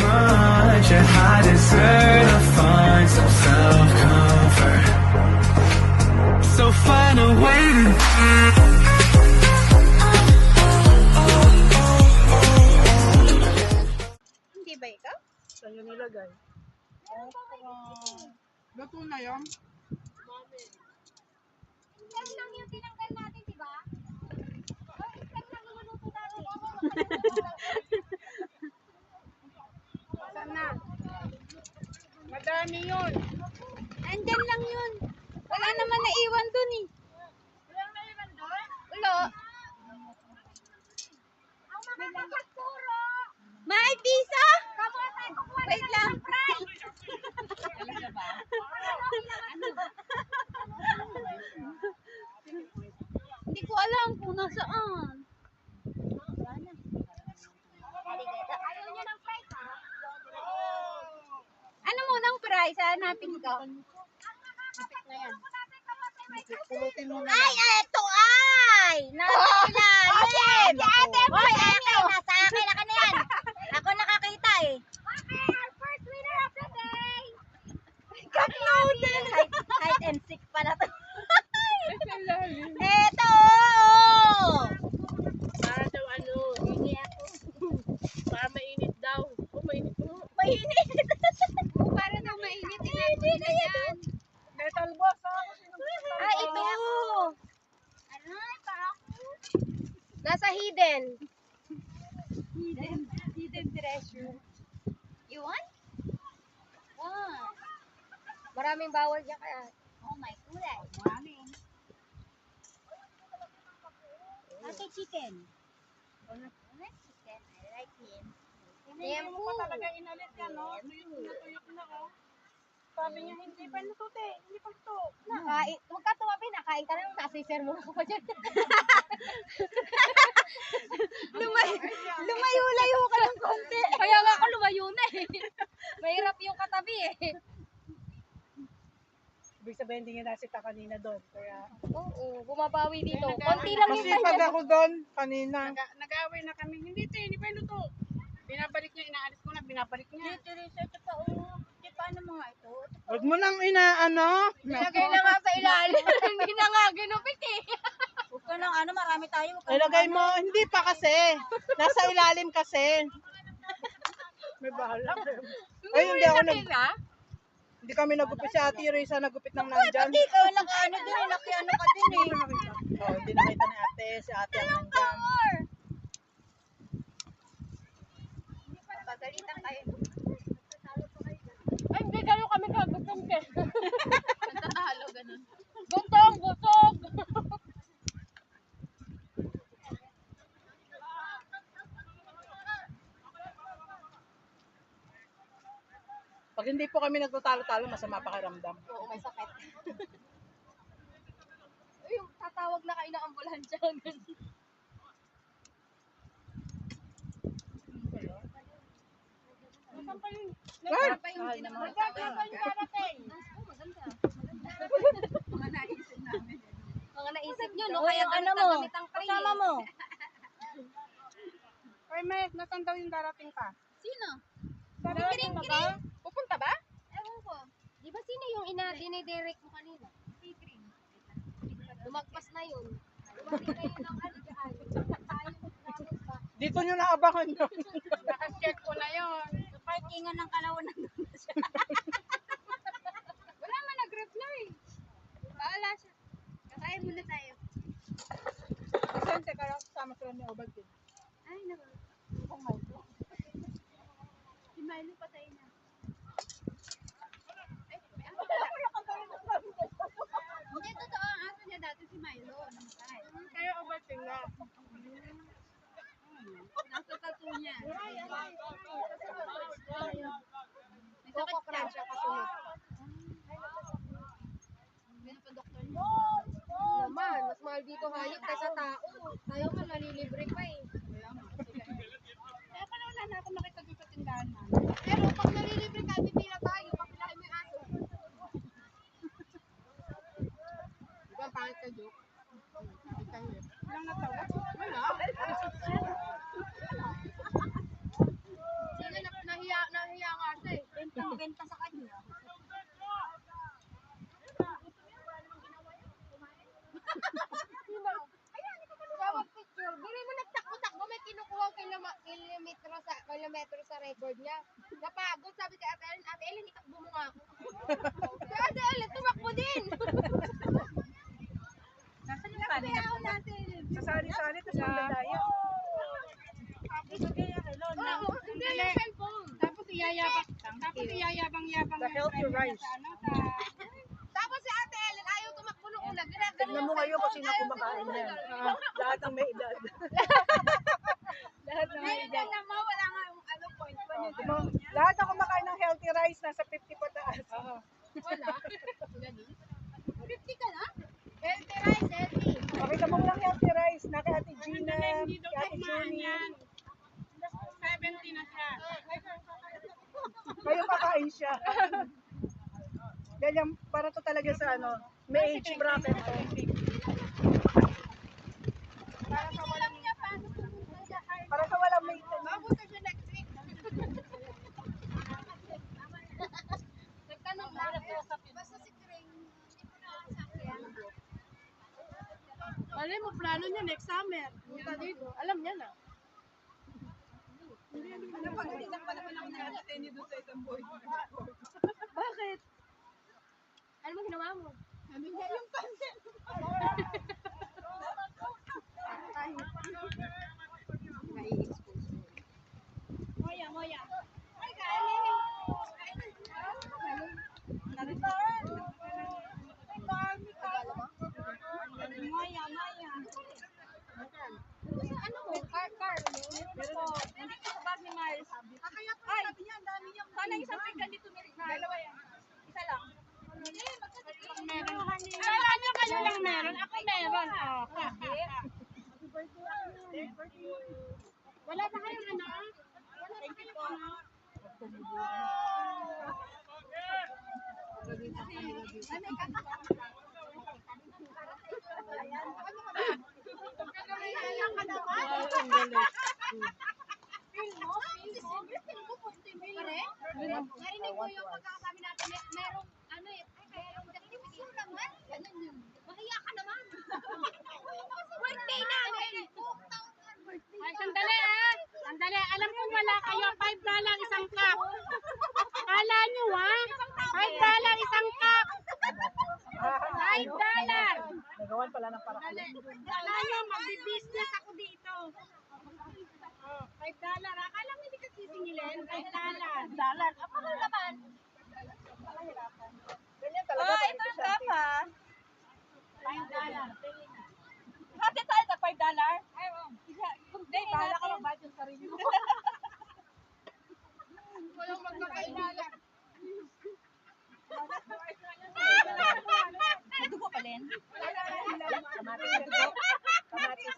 much, and I deserve to find some self-comfort. So find a way to Hindi ba ikaw? Saan yung nilagay? Luto na yun? Isang lang yung tinanggal natin, di ba? Oh, isang lang yung luto natin. Saan na? Madami yun. Andyan lang yun. Wala naman naiwan dun eh. Walang naiwan doon? Wala. Ang mga kapagpuro! May pisa? Wait lang. Talaga ba? Hindi ko alam kung nasaan. Ayaw niya ng fries, ha? Ano mo ng fries? Hanapin ko. Pulutin mo na. Ay, eto ay! Nasa ilalim! Hoy, eto! Nasa akin, naka na yan. Ako nakakita eh. Okay, our first winner of the day! Cup noodle! Hide and seek pala to. Eto! Para daw ano, Hindi ako. para mainit daw. Oh, mainit mo. Mainit! Para daw mainit. Mainit na yan. Metal boss, ha? Ah, ito! Ano? Para ako? Nasa hidden. Hidden treasure. You want? Want. Maraming bawal dyan kaya. Oh my kulay. Maraming. Okay, chicken. Chicken. I like him. Hindi mo pa talaga inalis yan, no? Tuyok na, oh. Sabi niya, hindi pa natuti. Hindi pa ito. Nakain. Huwag ka tumabi. Nakain ka na. Nasiser mo ako pa dyan. Lumayo-layo ka ng konti. Kaya nga ako lumayo na eh. Mahirap yung katabi eh. Ibig sabihin, hindi niya nasita kanina doon. Kaya, Oo, bumabawi dito. Konti lang yung masipag kanya. ako doon kanina. Nag-away na kami. Hindi ito, hindi pa luto. Binabalik niya, inaalis ko na, binabalik niya. Ito pa, oh. Paano mga ito? Huwag mo nang inaano. Ilagay na nga sa ilalim. Hindi na nga ginupit eh. Huwag ka lang, marami tayo. Ilagay mo, hindi pa kasi. Nasa ilalim kasi. May bahala. Ay, hindi ako nag... Hindi kami nagupit si Ate Risa, nagupit ng nandyan. Pati ikaw nakaano din eh. Nakiano ka din eh. Oh, hindi nakita ni Ate, si Ate ang nandyan. Pagalitan kayo. Ay, hindi kayo kami kagutom ke. Nagtatalo ganun. Gutom, gutom. Pag hindi po kami nagtatalo-talo, masama pakiramdam. Oo, may sakit. Yung tatawag na kayo ng ambulansya. Nasaan pa yun? Nasaan pa yung dinamahal sa darating? Maganda. Mga naisip namin. Mga naisip nyo, no? Kaya ano mo? Kasama mo. Oy, Mes, nasaan daw yung darating pa? Sino? Sabi Kiring, mo kiring. ba? Pupunta ba? Ewan ko. Di ba sino yung dinidirect mo kanina? Si Kiring. Lumagpas na yun. Lumagpas na yun ng ano dyan. Dito nyo naabangan yun. Nakacheck ko na yun. Sa parkingan ng Kalawan nandun na siya. Wala man nag-reply. Baala siya. Kakain muna tayo. Sente, kaya kasama sila ni Ovaltine. Ay, naman. Oh my God. Si Milo patay na. Hindi, totoo. Ang aso niya dati si Milo. Namatay. Kaya Ovaltine na. Nasa tattoo niya. May Coco sakit siya. Crunch siya kasunod. Pinapadoktor niya. Naman, mas mahal dito hayop kaysa tao. Tayo nga nalilibre pa eh. Kaya pala wala na ako makita dito sa tindahan na. Pero pag nalilibre ka, pipila tayo. Papilahin mo yung aso. Di ba, pangit ka joke? Ilang natawa? Wala. Sino nahiya, kilometro sa record niya. Napagod, sabi kay Ate Ellen, itakbo mo nga ako. Kaya Ate Ellen, tumakbo din. Nasaan yung sali natin? Sa sali-sali, tapos magdadaya. Oo, hindi yung cellphone. Tapos iyayabang-yabang The healthy rice. Tapos si Ate Ellen, ayaw tumakbo nung una. Tignan mo ngayon kung sino kumakain yan. Lahat ng may edad. Lahat ng may Ngayon edad. lang naman, wala nga yung point. Lahat ng kumakain ng healthy rice, nasa 50 pataas. Wala. 50 ka na? Healthy rice, healthy. Pakita mo lang healthy rice na kay Ate Gina, kay Ate Junie. 70 na siya. Kayo kakain siya. Ganyan, para to talaga sa ano, may age bracket to. Para sa walang maintenance. Mabuti siya next week. Nagtanong lang. Basta si Kring, hindi ko nakasakyan. Alam mo, plano niya next summer. Punta dito. Alam niya na. Bakit? Ano mo ginawa mo? Yung pansin. Moya. Ay, ano mo? Car. Nandito sa bag ni Miles. Kaya po sabi niya, ang dami niyang. Sana isang pinggan dito ni dalawa yan. Isa lang. Kayo lang meron. Ako meron. Wala pa kayong ano? Narinig ko yung pagkakasabi natin, merong ano eh, merong certificate naman. Ganun yun. Mahiya ka naman. Birthday namin. Ay, sandali ah. Sandali. Alam kong wala kayo. $5 isang cup. Kala nyo ah. $5 isang cup. $5. Nagawan pala ng paraan. Kala nyo, magbi-business ako dito. $5. Akala mo hindi ka sisingilin? $5. Ako naman. Ganyan talaga. Oh, ito ang kafa. $5. Hati tayo sa $5? Ay, hindi, Bahala ka mag-budget yung sarili mo. Walang magkakaibigan. Nadugo pa rin. Kamatis yan po. Kamatis.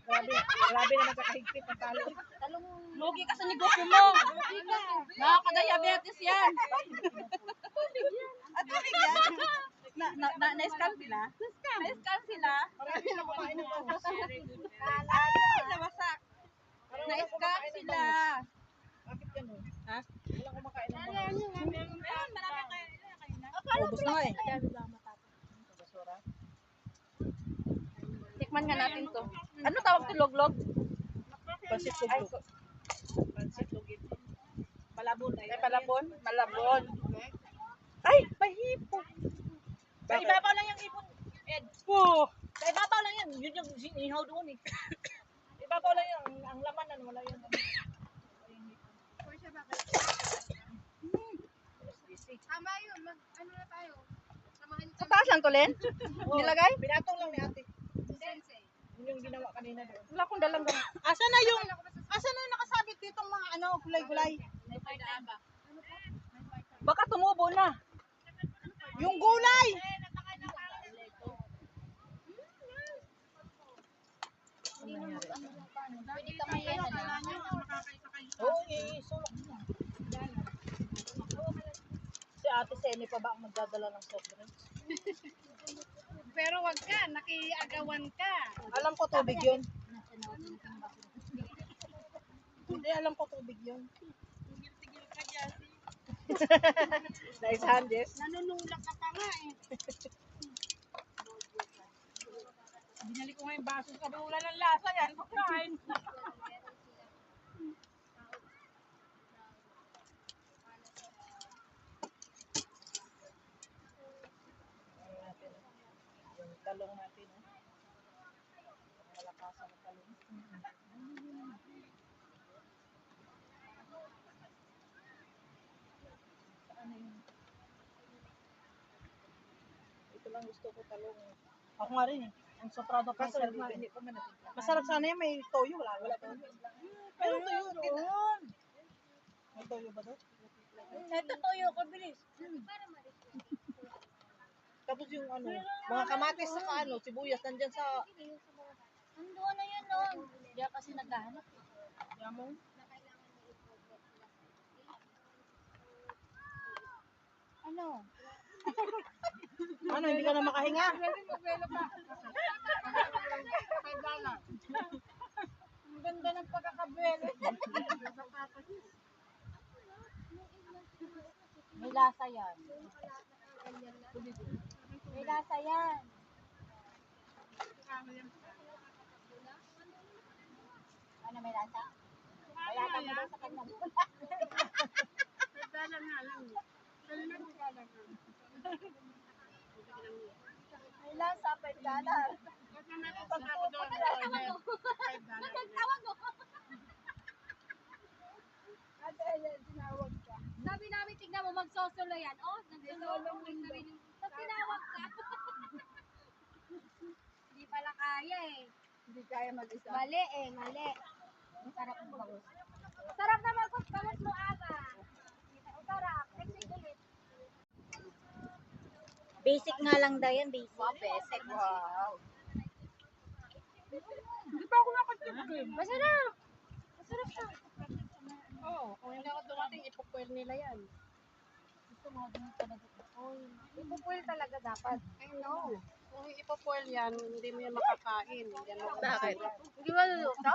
Hala. Grabe naman sa kahigpit ng talo. Lugi ka sa negosyo mo. Nakaka-diabetes yan. At yan. Na-scam sila? Na-scam sila? Marami na kumain ng ubos. Ay, nawasak. Na-scam sila. Bakit ganun? Ha? Walang kumakain ng Alam nyo nga, meron Ayun, marami kayo na. ubos na nga eh. Basura. Tikman nga natin to. Ano tawag to, loglog? Pansit tuglog. Pansit tuglog. Malabon. Ay, palabon? Malabon. Ay, may hipon. Sa ibabaw lang yung ipon, Ed. Oh, Sa ibabaw lang yan. Yun yung sinihaw doon eh. ibabaw lang yan. Ang laman ano, wala yun. Tama yun. Ano na tayo? Samahan Sa taas lang to, Len? Nilagay? Binatong lang ni ate. Yun yung ginawa kanina doon. Wala akong dalang gamit. Asa na yung nakasabit ditong mga ano, gulay-gulay? Baka tumubo na. Yung gulay! Pwede ka may yan na. Oo, isulok mo. Si ate Semi pa ba ang magdadala ng soft drinks? Pero wag ka, nakiagawan ka. Alam ko tubig yun. Hindi, alam ko tubig yun. Nice hand, yes. Nanunulak ka pa nga eh. Binalik ko nga yung baso. Sabi, wala ng lasa yan. Pagkain. Yung talong natin. Malakasan ng talong. Saan na yun? Ito lang gusto ko talong. Ako nga rin eh. Ang soprado pa sa hindi ko man. Masarap sana yan, may toyo. Wala toyo. Pero toyo doon. May toyo ba doon? Ito toyo ko, bilis. Tapos yung ano, mga kamatis sa ano, sibuyas nandyan sa Nandoon na yun noon. Hindi ako kasi naghahanap. yamong. Ano? Ano, hindi ka na makahinga? Ang ganda ng pagkakabwelo. May lasa yan. May lasa yan. Ano may lasa? May lasa mo daw sa kanya. Dalang nga lang. Dalang nga lang. May lasa, $5. Nagtawag mo. Sabi namin, tignan mo, magsosolo yan. Oh, nagsosolo rin na rin. Tapos tinawag ka. Hindi pala kaya eh. Hindi kaya mag-isa. Mali eh, mali. Masarap ang bangus. Sarap na bangus mo, aga. Sarap. Exit. Basic nga lang daw yan, basic. Wow, basic. Wow. Hindi pa ako nakatipid. Masarap. Masarap siya. Oo, kung hindi ako dumating, ipupuel nila yan. Gusto mo din talaga ito. Ipupuil talaga dapat. I know. Kung ipupuel yan, hindi mo yan makakain. Yan ang Bakit? Hindi ba luluto?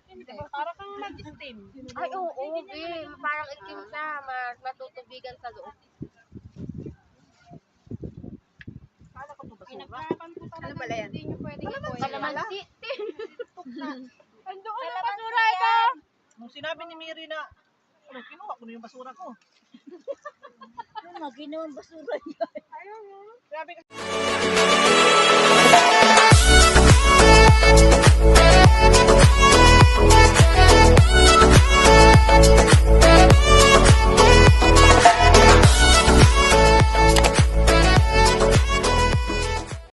Hindi. Para kang mag-steam. Ay, oo, okay. Parang itim siya. Matutubigan sa loob. Kala ko ito basura. Pinagkapan ko talaga. Ano pala yan? Hindi nyo pwedeng ipuel. Kalamansi. Ando na basura ito! Nung sinabi ni Miri na, ano, kinuha ko na yung basura ko. Ano, ginawang basura niya. Grabe ka.